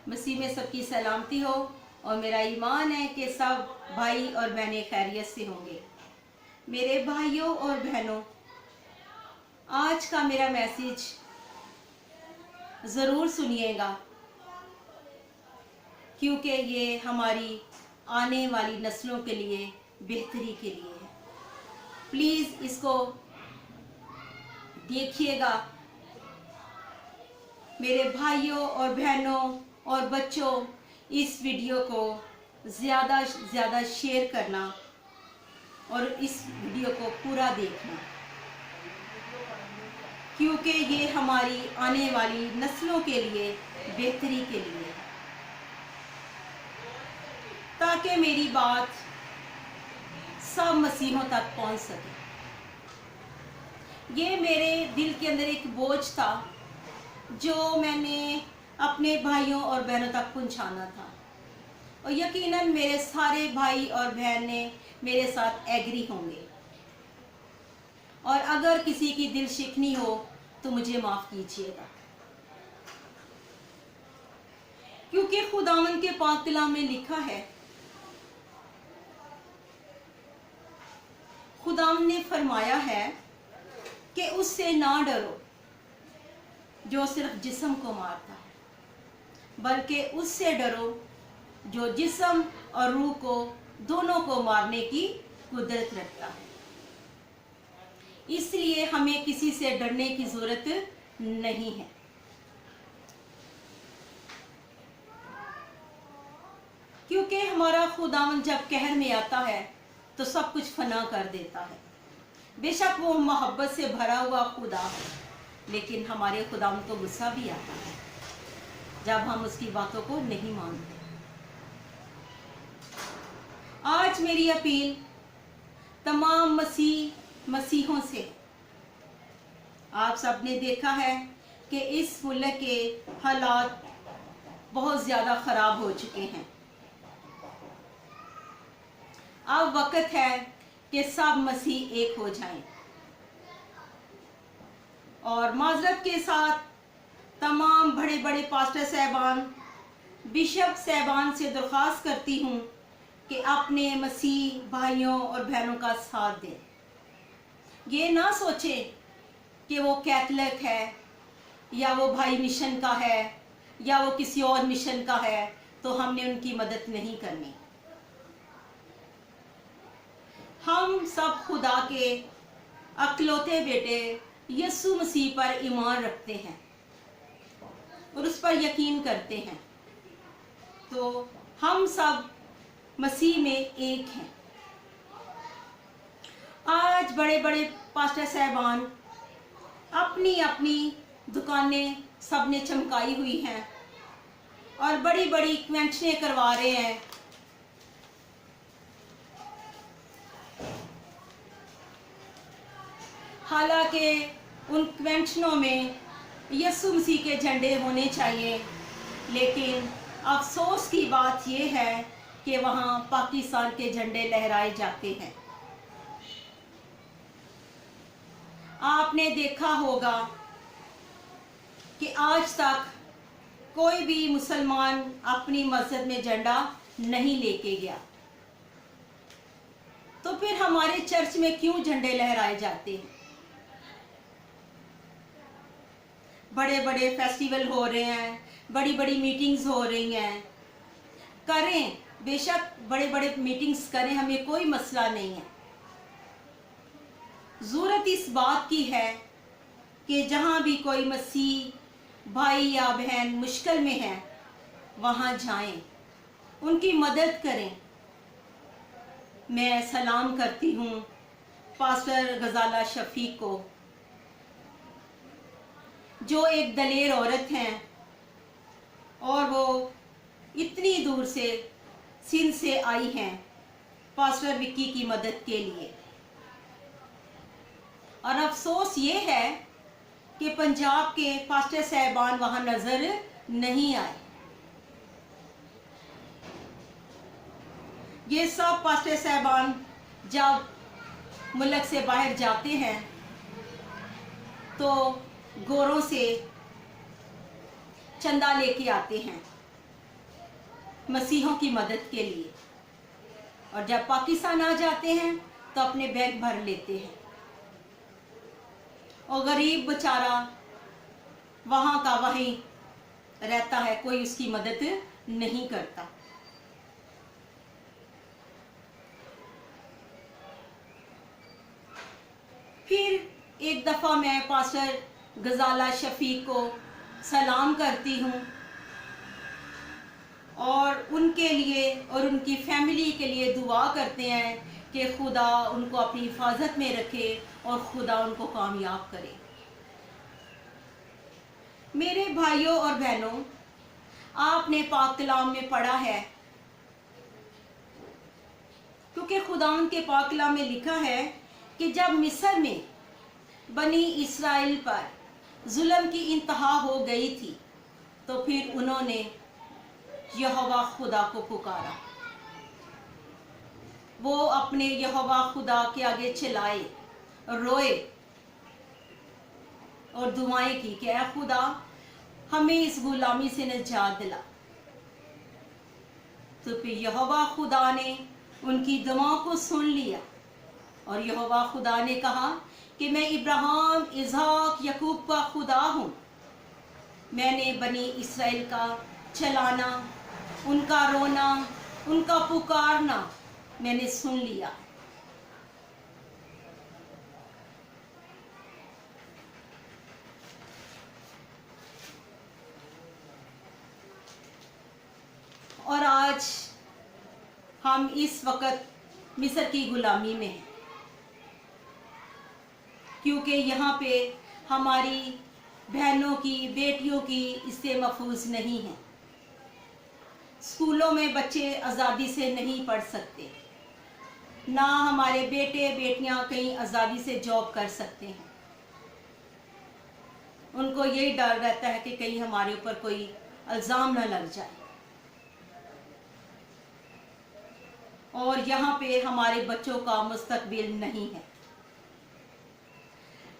मसीह में सबकी सलामती हो और मेरा ईमान है कि सब भाई और बहनें खैरियत से होंगे। मेरे भाइयों और बहनों, आज का मेरा मैसेज ज़रूर सुनिएगा, क्योंकि ये हमारी आने वाली नस्लों के लिए बेहतरी के लिए है। प्लीज़ इसको देखिएगा। मेरे भाइयों और बहनों और बच्चों, इस वीडियो को ज़्यादा से ज़्यादा शेयर करना और इस वीडियो को पूरा देखना, क्योंकि ये हमारी आने वाली नस्लों के लिए बेहतरी के लिए है, ताकि मेरी बात सब मसीहों तक पहुंच सके। ये मेरे दिल के अंदर एक बोझ था जो मैंने अपने भाइयों और बहनों तक पहुंचाना था, और यकीनन मेरे सारे भाई और बहनें मेरे साथ एग्री होंगे। और अगर किसी की दिल शिकनी हो तो मुझे माफ़ कीजिएगा, क्योंकि खुदावंद के पाक कलाम में लिखा है, खुदावंद ने फरमाया है कि उससे ना डरो जो सिर्फ जिस्म को मारता है, बल्कि उससे डरो जो जिस्म और रूह को दोनों को मारने की कुदरत रखता है। इसलिए हमें किसी से डरने की जरूरत नहीं है। क्योंकि हमारा खुदावंद जब कहर में आता है तो सब कुछ फना कर देता है। बेशक वो मोहब्बत से भरा हुआ खुदा है, लेकिन हमारे खुदावंद को गुस्सा भी आता है जब हम उसकी बातों को नहीं मानते। आज मेरी अपील तमाम मसीहों से, आप सब ने देखा है कि इस मुल्क के हालात बहुत ज़्यादा ख़राब हो चुके हैं। अब वक्त है कि सब मसीह एक हो जाएं, और माजरत के साथ तमाम बड़े बड़े पास्टर साहबान, बिशप साहबान से दरख्वास्त करती हूँ कि अपने मसीह भाइयों और बहनों का साथ दें। ये ना सोचें कि वो कैथलिक है या वो भाई मिशन का है या वो किसी और मिशन का है तो हमने उनकी मदद नहीं करनी। हम सब खुदा के अकलौते बेटे यीशु मसीह पर ईमान रखते हैं और उस पर यकीन करते हैं, तो हम सब मसीह में एक हैं। आज बड़े बड़े पास्टर साहबान अपनी अपनी दुकानें सबने चमकाई हुई हैं और बड़ी बड़ी कन्वेंशनें करवा रहे हैं। हालांकि उन कन्वेंशनों में यीशु मसीह के झंडे होने चाहिए, लेकिन अफसोस की बात यह है कि वहाँ पाकिस्तान के झंडे लहराए जाते हैं। आपने देखा होगा कि आज तक कोई भी मुसलमान अपनी मस्जिद में झंडा नहीं लेके गया, तो फिर हमारे चर्च में क्यों झंडे लहराए जाते हैं? बड़े बड़े फेस्टिवल हो रहे हैं, बड़ी बड़ी मीटिंग्स हो रही हैं, करें, बेशक बड़े बड़े मीटिंग्स करें, हमें कोई मसला नहीं है। ज़रूरत इस बात की है कि जहाँ भी कोई मसीह भाई या बहन मुश्किल में है वहाँ जाएं, उनकी मदद करें। मैं सलाम करती हूँ पास्टर गजाला शफीक को, जो एक दलेर औरत हैं और वो इतनी दूर से सिंध से आई हैं पास्टर विक्की की मदद के लिए। और अफसोस ये है कि पंजाब के पास्टर साहबान वहाँ नज़र नहीं आए। ये सब पास्टर साहबान जब मुल्क से बाहर जाते हैं तो गोरों से चंदा लेके आते हैं मसीहों की मदद के लिए, और जब पाकिस्तान आ जाते हैं तो अपने बैग भर लेते हैं, और गरीब बेचारा वहाँ का वहीं रहता है, कोई उसकी मदद नहीं करता। फिर एक दफ़ा मैं पास्टर गजाला शफीक को सलाम करती हूँ और उनके लिए और उनकी फैमिली के लिए दुआ करते हैं कि खुदा उनको अपनी हिफाजत में रखे और खुदा उनको कामयाब करे। मेरे भाइयों और बहनों, आपने पाक कलाम में पढ़ा है, क्योंकि खुदावंद के पाक कलाम में लिखा है कि जब मिस्र में बनी इस्राइल पर जुल्म की इंतहा हो गई थी तो फिर उन्होंने यहोवा खुदा को पुकारा। वो अपने यहोवा खुदा के आगे चिल्लाए, रोए और दुआएं की कि ऐ खुदा हमें इस गुलामी से निजात दिला। तो फिर यहोवा खुदा ने उनकी दुआओं को सुन लिया और यहोवा खुदा ने कहा कि मैं इब्राहिम, इसहाक, याकूब का खुदा हूँ। मैंने बनी इस्राएल का चलाना, उनका रोना, उनका पुकारना मैंने सुन लिया। और आज हम इस वक्त मिस्र की गुलामी में हैं, क्योंकि यहाँ पे हमारी बहनों की, बेटियों की इससे महफूज नहीं है। स्कूलों में बच्चे आज़ादी से नहीं पढ़ सकते, ना हमारे बेटे बेटियां कहीं आज़ादी से जॉब कर सकते हैं। उनको यही डर रहता है कि कहीं हमारे ऊपर कोई इल्ज़ाम न लग जाए। और यहाँ पे हमारे बच्चों का मुस्तकबिल नहीं है।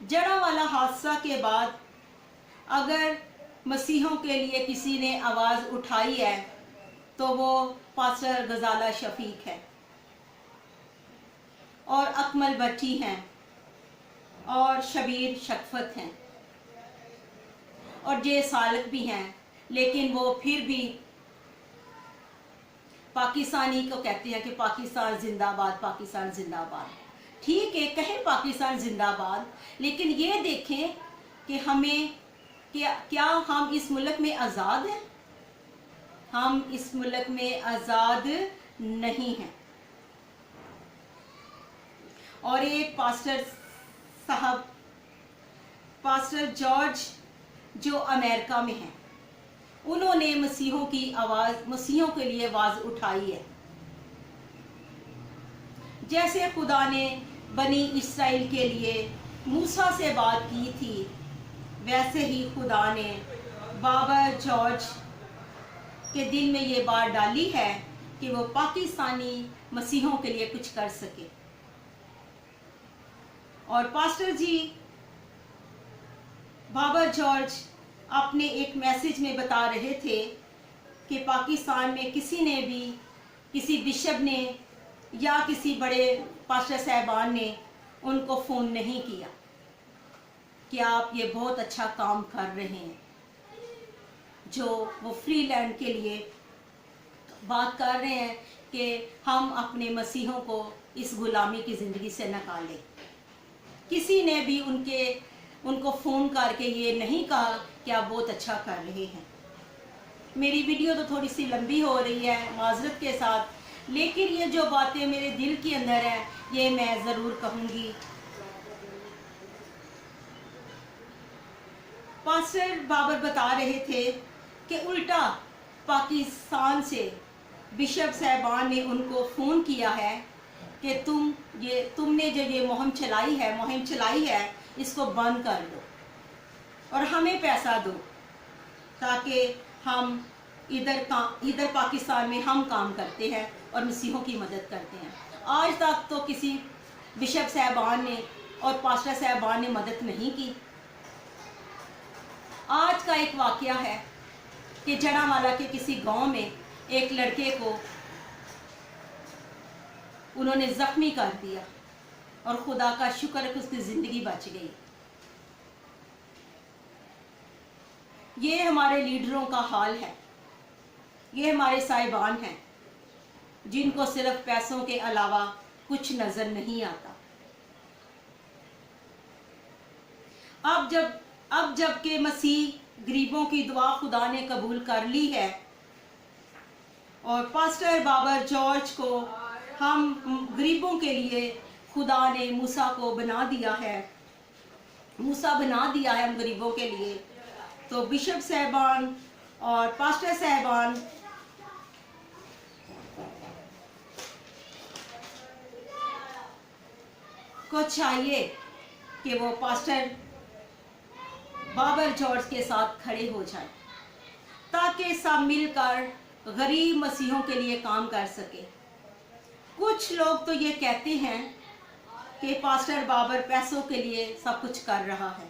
जड़ावाला हादसा के बाद अगर मसीहों के लिए किसी ने आवाज़ उठाई है तो वो पास्टर गजाला शफीक है और अकमल भट्टी हैं और शबीर शफकत हैं और जे सालक भी हैं, लेकिन वो फिर भी पाकिस्तानी को कहते हैं कि पाकिस्तान जिंदाबाद, पाकिस्तान जिंदाबाद। ठीक है, कहें पाकिस्तान जिंदाबाद, लेकिन ये देखें कि हमें क्या हम इस मुल्क में आज़ाद हैं? हम इस मुल्क में आज़ाद नहीं हैं। और एक पास्टर साहब, पास्टर जॉर्ज, जो अमेरिका में हैं, उन्होंने मसीहों की आवाज़, मसीहों के लिए आवाज़ उठाई है। जैसे खुदा ने बनी इस्राइल के लिए मूसा से बात की थी, वैसे ही खुदा ने बाबा जॉर्ज के दिल में ये बात डाली है कि वो पाकिस्तानी मसीहों के लिए कुछ कर सके। और पास्टर जी बाबा जॉर्ज अपने एक मैसेज में बता रहे थे कि पाकिस्तान में किसी ने भी, किसी बिशप ने या किसी बड़े पास्टर साहबान ने उनको फ़ोन नहीं किया कि आप ये बहुत अच्छा काम कर रहे हैं, जो वो फ्री लैंड के लिए बात कर रहे हैं कि हम अपने मसीहों को इस गुलामी की ज़िंदगी से निकालें। किसी ने भी उनको फ़ोन करके ये नहीं कहा कि आप बहुत अच्छा कर रहे हैं। मेरी वीडियो तो थोड़ी सी लंबी हो रही है, माजरत के साथ, लेकिन ये जो बातें मेरे दिल के अंदर हैं ये मैं ज़रूर कहूँगी। पास्टर बाबर बता रहे थे कि उल्टा पाकिस्तान से बिशप साहबान ने उनको फ़ोन किया है कि तुमने जो ये मुहिम चलाई है इसको बंद कर दो और हमें पैसा दो ताकि हम इधर पाकिस्तान में हम काम करते हैं और मसीहों की मदद करते हैं। आज तक तो किसी बिशप साहबान ने और पास्टर साहबान ने मदद नहीं की। आज का एक वाक़या है कि जड़ावाला के किसी गांव में ایک لڑکے کو انہوں نے زخمی کر دیا اور خدا کا شکر ہے کہ اس کی زندگی بچ گئی۔ یہ ہمارے لیڈروں کا حال ہے، یہ ہمارے صاحبان ہیں جن کو صرف پیسوں کے علاوہ کچھ نظر نہیں آتا۔ اب جب کہ مسیح غریبوں کی دعا خدا نے قبول کر لی ہے اور پاسٹر بابر جارج کو ہم غریبوں کے لیے خدا نے موسیٰ کو بنا دیا ہے ہم غریبوں کے لیے، تو بشپ صاحبان اور پاسٹر صاحبان کو چاہیے کہ وہ پاسٹر بابر جارج کے ساتھ کھڑے ہو جائیں تاکہ سب مل کر غریب مسیحوں کے لیے کام کر سکے۔ کچھ لوگ تو یہ کہتے ہیں کہ پاسٹر بابر پیسوں کے لیے سب کچھ کر رہا ہے،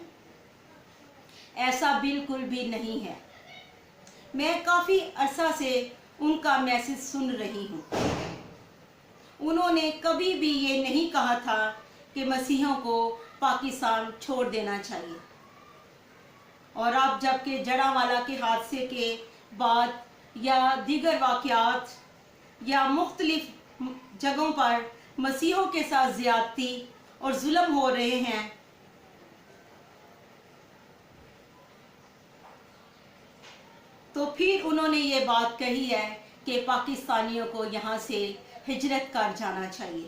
ایسا بالکل بھی نہیں ہے۔ میں کافی عرصہ سے ان کا میسج سن رہی ہوں، انہوں نے کبھی بھی یہ نہیں کہا تھا کہ مسیحوں کو پاکستان چھوڑ دینا چاہیے، اور اب جب کہ جڑاوالا کے حادثے کے بعد یا دیگر واقعات یا مختلف جگہوں پر مسیحوں کے ساتھ زیادتی اور ظلم ہو رہے ہیں، تو پھر انہوں نے یہ بات کہی ہے کہ پاکستانیوں کو یہاں سے ہجرت کر جانا چاہیے۔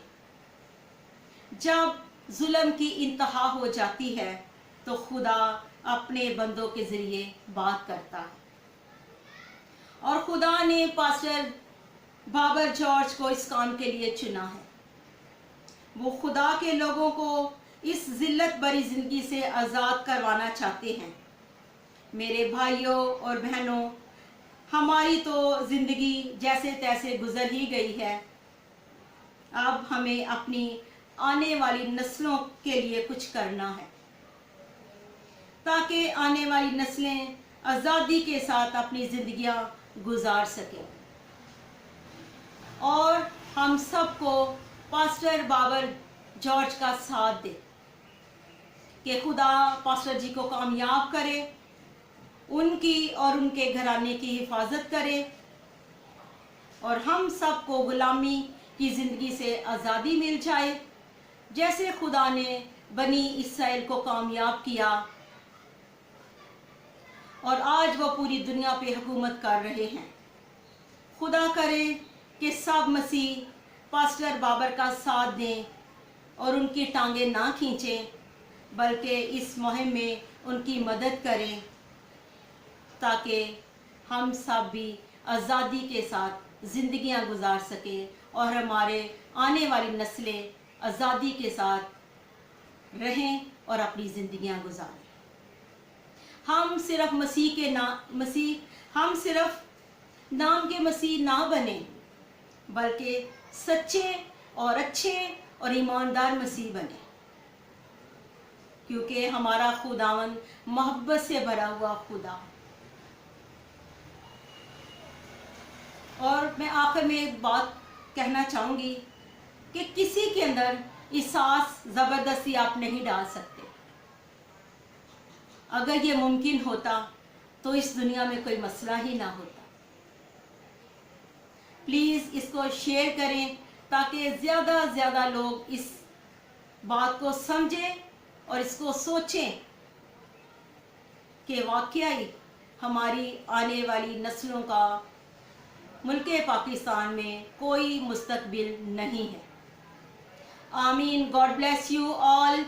جب ظلم کی انتہا ہو جاتی ہے تو خدا اپنے بندوں کے ذریعے بات کرتا ہے، اور خدا نے پاسٹر بابر جارج کو اس کام کے لیے چنا ہے۔ وہ خدا کے لوگوں کو اس ذلت بری زندگی سے آزاد کروانا چاہتے ہیں۔ میرے بھائیوں اور بہنوں، ہماری تو زندگی جیسے تیسے گزر ہی گئی ہے، اب ہمیں اپنی آنے والی نسلوں کے لیے کچھ کرنا ہے تاکہ آنے والی نسلیں آزادی کے ساتھ اپنی زندگیاں گزار سکیں، اور ہم سب کو پاسٹر بابر جارج کا ساتھ دے کہ خدا پاسٹر جی کو کامیاب کرے، ان کی اور ان کے گھرانے کی حفاظت کرے، اور ہم سب کو غلامی کی زندگی سے آزادی مل جائے، جیسے خدا نے بنی اسرائیل کو کامیاب کیا اور آج وہ پوری دنیا پہ حکومت کر رہے ہیں۔ خدا کرے کہ سب مسیح پاسٹر بابر کا ساتھ دیں اور ان کی ٹانگیں نہ کھینچیں، بلکہ اس مہم میں ان کی مدد کریں تاکہ ہم سب بھی آزادی کے ساتھ زندگیاں گزار سکیں اور ہمارے آنے والی نسلیں آزادی کے ساتھ رہیں اور اپنی زندگیاں گزاریں۔ ہم صرف ہم صرف نام کے مسیح نہ بنیں، بلکہ سچے اور اچھے اور ایماندار مسیح بنیں، کیونکہ ہمارا خداوند محبت سے بھرا ہوا خدا۔ اور میں آخر میں ایک بات کہنا چاہوں گی کہ کسی کے اندر احساس زبردستی آپ نہیں ڈال سکتے۔ اگر یہ ممکن ہوتا تو اس دنیا میں کوئی مسئلہ ہی نہ ہوتا۔ پلیز اس کو شیئر کریں تاکہ زیادہ سے زیادہ لوگ اس بات کو سمجھیں اور اس کو سوچیں کہ واقعی ہماری آنے والی نسلوں کا ملک پاکستان میں کوئی مستقبل نہیں ہے۔ آمین۔ God bless you all.